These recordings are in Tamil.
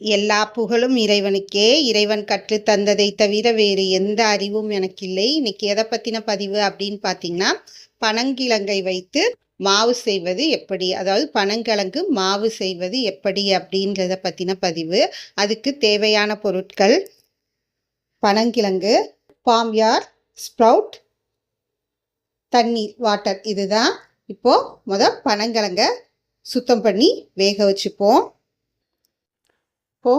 எல்லா புகழும் இறைவனுக்கே. இறைவன் கற்றுத் தந்ததைத் தவிர வேறு எந்த அறிவும் எனக்கில்லை. இன்னைக்கு எதை பத்தின பதிவு அப்படின்னு பார்த்தீங்கன்னா, பனங்கிழங்கை வைத்து மாவு செய்வது எப்படி? அதாவது பனங்கிழங்கு மாவு செய்வது எப்படி அப்படின்றத பத்தின பதிவு. அதுக்கு தேவையான பொருட்கள்: பனங்கிழங்கு, பாம்யார், ஸ்ப்ரவுட், தண்ணீர், வாட்டர். இதுதான். இப்போ பனங்கிழங்க சுத்தம் பண்ணி வேக வச்சுப்போம். இப்போ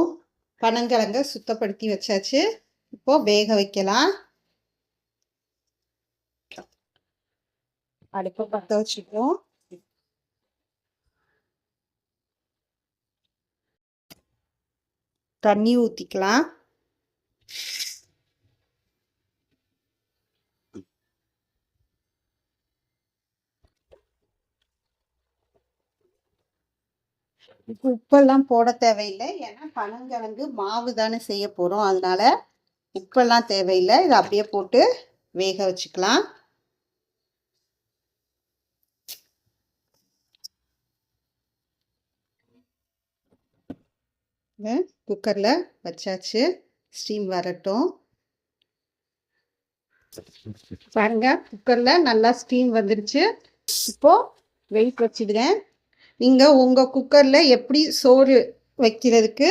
பனங்கிழங்க சுத்தப்படுத்தி வச்சாச்சு. இப்போ வேக வைக்கலாம். அடுப்பை பற்ற வச்சுப்போம். தண்ணி ஊற்றிக்கலாம். உப்பெல்லாம் போட தேவையில்லை, ஏன்னா பனங்கிழங்கு மாவு தானே செய்ய போகிறோம். அதனால உப்பெல்லாம் தேவையில்லை. இதை அப்படியே போட்டு வேக வச்சுக்கலாம். குக்கரில் வச்சாச்சு, ஸ்டீம் வரட்டும். பாருங்க, குக்கரில் நல்லா ஸ்டீம் வந்துருச்சு. இப்போ வெயிட் வச்சுடுறேன். நீங்கள் உங்கள் குக்கரில் எப்படி சோறு வைக்கிறதுக்கு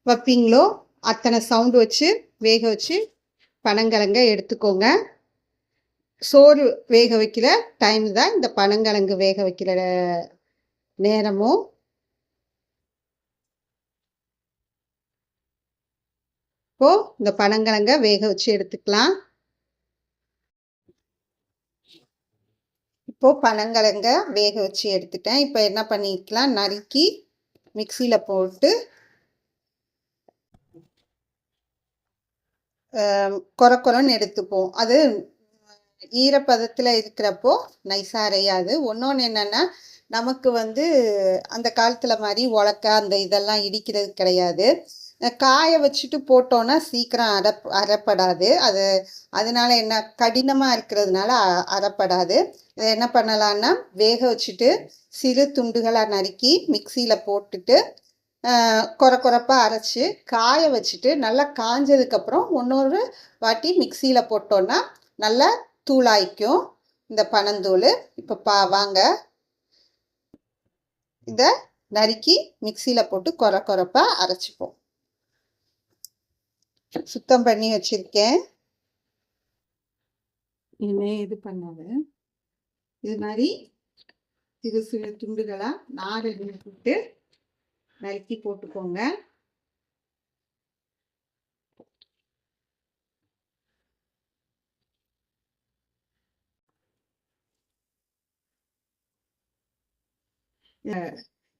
வைப்பீங்களோ அத்தனை சவுண்டு வச்சு வேக வச்சு பனங்கிழங்க எடுத்துக்கோங்க. சோறு வேக வைக்கிற டைம் தான் இந்த பனங்கிழங்கு வேக வைக்கிற நேரமும். இப்போ இந்த பனங்கிழங்க வேக வச்சு எடுத்துக்கலாம். இப்போ பனங்கிழங்க வேக வச்சு எடுத்துட்டேன். இப்போ என்ன பண்ணிக்கலாம், நறுக்கி மிக்சியில் போட்டு கொரன்னு எடுத்துப்போம். அது ஈரப்பதத்தில் இருக்கிறப்போ நைஸாக அரையாது. ஒன்று என்னென்னா, நமக்கு அந்த காலத்தில் மாதிரி உலக்கை அந்த இதெல்லாம் இடிக்கிறது கிடையாது. காய வச்சுட்டு போட்டோன்னா சீக்கிரம் அரைப்படாது. அதனால என்ன, கடினமாக இருக்கிறதுனால அரைப்படாது. இதை என்ன பண்ணலான்னா, வேக வச்சுட்டு சிறு துண்டுகளாக நறுக்கி மிக்சியில் போட்டுட்டு கொரப்பாக அரைச்சி காய வச்சுட்டு நல்லா காஞ்சதுக்கப்புறம் இன்னொரு வாட்டி மிக்சியில் போட்டோன்னா நல்லா தூளாய்க்கும் இந்த பனந்தூள். இப்போ வாங்க இதை நறுக்கி மிக்சியில் போட்டு கொரப்பாக அரைச்சிப்போம். சுத்தம் பண்ணி வச்சிருக்கேன். இது பண்ணாது, இது மாதிரி சிறு சிறு துண்டுகளா நார் போட்டு நறுக்கி போட்டுக்கோங்க.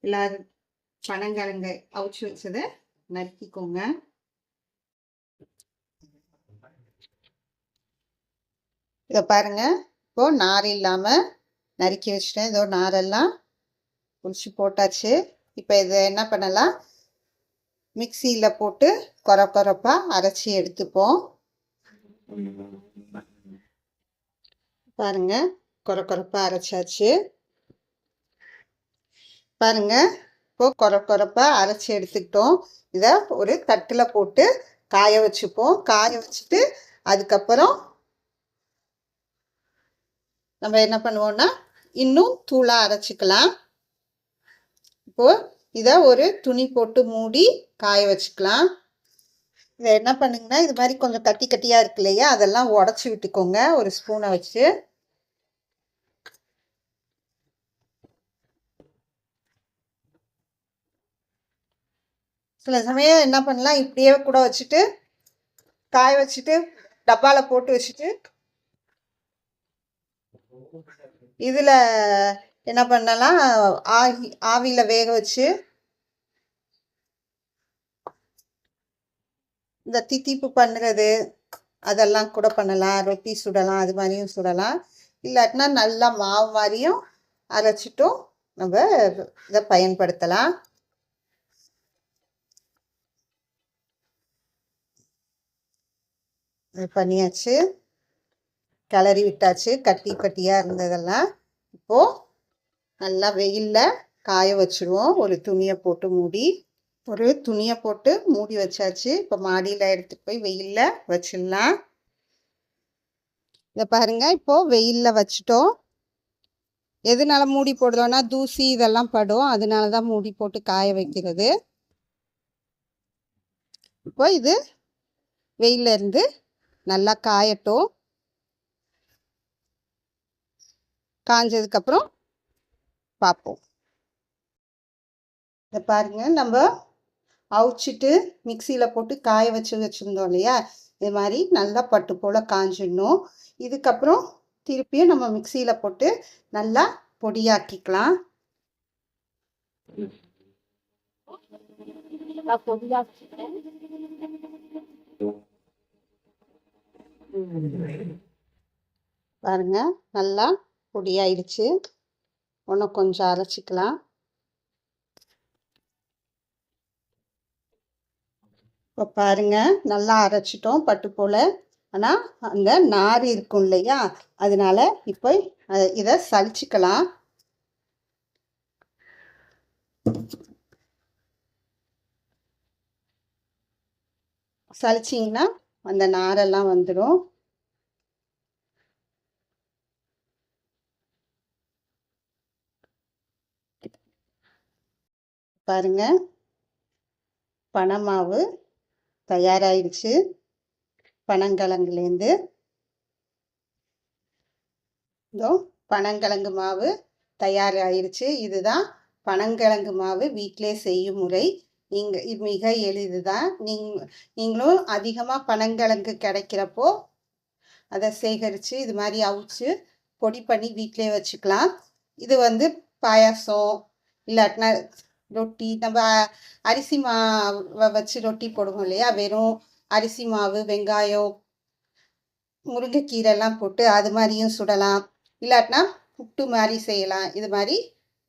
எல்லாரும் பனங்கிழங்கை அவிச்சு வச்சதை நறுக்கிக்கோங்க. இதை பாருங்க, இப்போ நார் இல்லாமல் நறுக்கி வச்சுட்டேன். இதோ நாரெல்லாம் குளிச்சு போட்டாச்சு. இப்போ இதை என்ன பண்ணலாம், மிக்சியில் போட்டு கொரப்பாக அரைச்சி எடுத்துப்போம். பாருங்க, கொரப்பாக அரைச்சாச்சு. பாருங்க, இப்போ கொரப்பாக அரைச்சி எடுத்துக்கிட்டோம். இதை ஒரு தட்டில் போட்டு காய வச்சுப்போம். காய வச்சுட்டு அதுக்கப்புறம் நம்ம என்ன பண்ணுவோம்னா, இன்னும் தூளாக அரைச்சிக்கலாம். இப்போ இதை ஒரு துணி போட்டு மூடி காய வச்சுக்கலாம். இதை என்ன பண்ணுங்கன்னா, இது மாதிரி கொஞ்சம் கட்டியாக இருக்கு இல்லையா, அதெல்லாம் உடச்சி விட்டுக்கோங்க ஒரு ஸ்பூனை வச்சு. சில சமயம் என்ன பண்ணலாம், இப்படியே கூட வச்சுட்டு காய வச்சுட்டு டப்பாவில் போட்டு வச்சுட்டு இதில் என்ன பண்ணலாம், ஆவியில் வேக வச்சு இந்த தித்திப்பு பண்ணுறது அதெல்லாம் கூட பண்ணலாம். ரொட்டி சுடலாம், அது மாதிரியும் சுடலாம். இல்லாட்டினா நல்லா மாவு மாதிரியும் அரைச்சிட்டும் நம்ம இதை பயன்படுத்தலாம். பண்ணியாச்சு, கிளறி விட்டாச்சு. கட்டியாக இருந்ததெல்லாம் இப்போது நல்லா வெயிலில் காய வச்சுருவோம். ஒரு துணியை போட்டு மூடி ஒரு துணியை போட்டு மூடி வச்சாச்சு. இப்போ மாடியில் எடுத்துட்டு போய் வெயிலில் வச்சிடலாம். இதை பாருங்க, இப்போ வெயிலில் வச்சுட்டோம். எதனால மூடி போடுறோம்னா தூசி இதெல்லாம் படும், அதனால தான் மூடி போட்டு காய வைக்கிறது. இப்போ இது வெயில்ல இருந்து நல்லா காயட்டும். காஞ்சதுக்கப்புறம் பார்ப்போம். இதை பாருங்க, நம்ம அவிச்சிட்டு மிக்சியில் போட்டு காய வச்சுருந்தோம் இல்லையா, இது மாதிரி நல்லா பட்டு போல் காஞ்சிடணும். இதுக்கப்புறம் திருப்பியும் நம்ம மிக்சியில் போட்டு நல்லா பொடியாக்கிக்கலாம். பாருங்க, நல்லா பொடியாயிடுச்சு. இன்னும் கொஞ்சம் அரைச்சிக்கலாம். இப்போ பாருங்க, நல்லா அரைச்சிட்டோம் பட்டு போல். ஆனால் அந்த நார் இருக்கும் இல்லையா, அதனால இப்போ இதை சலிச்சுக்கலாம். சலிச்சிங்கன்னா அந்த நாரெல்லாம் வந்துடும். பாருங்க, பனமாவு தயாராகிடுச்சு. பனங்கிழங்குலேருந்து இதோ பனங்கிழங்கு மாவு தயாராகிடுச்சு. இதுதான் பனங்கிழங்கு மாவு வீட்டிலே செய்யும் முறை. இது மிக எளிது தான். நீங்களும் அதிகமாக பனங்கிழங்கு கிடைக்கிறப்போ அதை சேகரித்து இது மாதிரி அவிச்சு பொடி பண்ணி வீட்டிலே வச்சுக்கலாம். இது பாயாசம் இல்லாட்டினா ரொட்டி, நம்ம அரிசி மாவை வச்சு ரொட்டி போடுவோம் இல்லையா, வெறும் அரிசி மாவு, வெங்காயம், முருங்கைக்கீரைலாம் போட்டு அது மாதிரியும் சுடலாம். இல்லாட்டினா புட்டு மாதிரி செய்யலாம். இது மாதிரி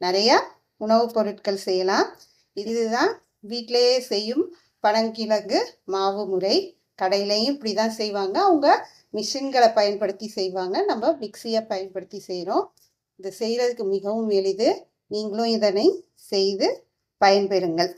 நிறையா உணவுப் பொருட்கள் செய்யலாம். இதுதான் வீட்டிலேயே செய்யும் பனங்கிழங்கு மாவு முறை. கடையிலையும் இப்படி தான் செய்வாங்க. அவங்க மிஷின்களை பயன்படுத்தி செய்வாங்க. நம்ம மிக்சியை பயன்படுத்தி செய்கிறோம். இது செய்கிறதுக்கு மிகவும் எளிது. நீங்களும் இதனை செய்து பயன்பெறுங்கள்.